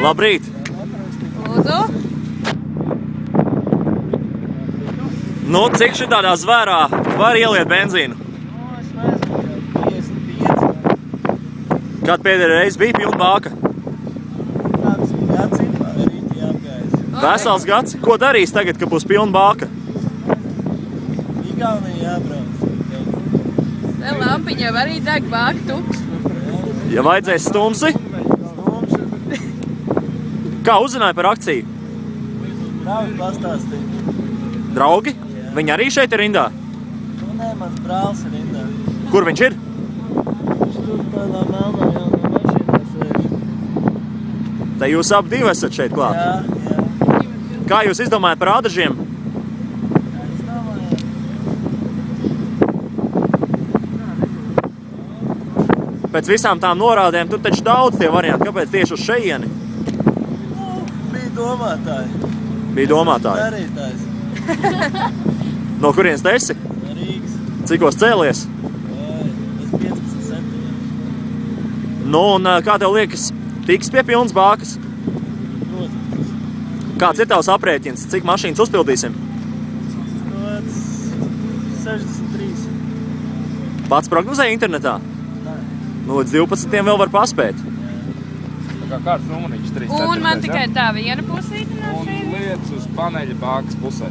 Labrīt! Lūdzu! Nu, cik šitādā zvērā var ieliet benzīnu? Es nezinu, 55. Kad pēdējā reize bija pilna bāka? Kāds gads ir rītī apgājis. Vesels gads? Ko darīs tagad, kad būs pilna bāka? Igaunija jābrauc. Te lampiņa var arī deg bāka tukš. Ja vajadzēs stumsi? Kā uzzināja par akciju? Draugi pastāstīja. Draugi? Viņi arī šeit ir rindā? Nu, nē, mans brālis ir rindā. Kur viņš ir? Viņš tur tādā melnā jaunā mašīnā sēž. Te jūs abi divi esat šeit klāt? Jā. Kā jūs izdomājat par ādažiem? Es domāju. Pēc visām tām norādēm tur taču daudz tie varianti. Kāpēc tieši uz šeieni? Nu, bija domātāji. Bija domātāji. Darītājs. No kurienes tu esi? No Rīgas. Cikos cēlies? Es 15, 7. Nu, un kā tev liekas, tiks pie pilnas bākas? Protams. Kāds ir tavs aprēķins? Cik mašīnas uzpildīsim? 63. Pats prognozēja internetā? Nē. Nu, līdz 12 vēl var paspēt. Tā kā kāds numuriņš 3. Un man tikai tā viena pusīte no Un šeit. lietas uz paneļa bākas pusē.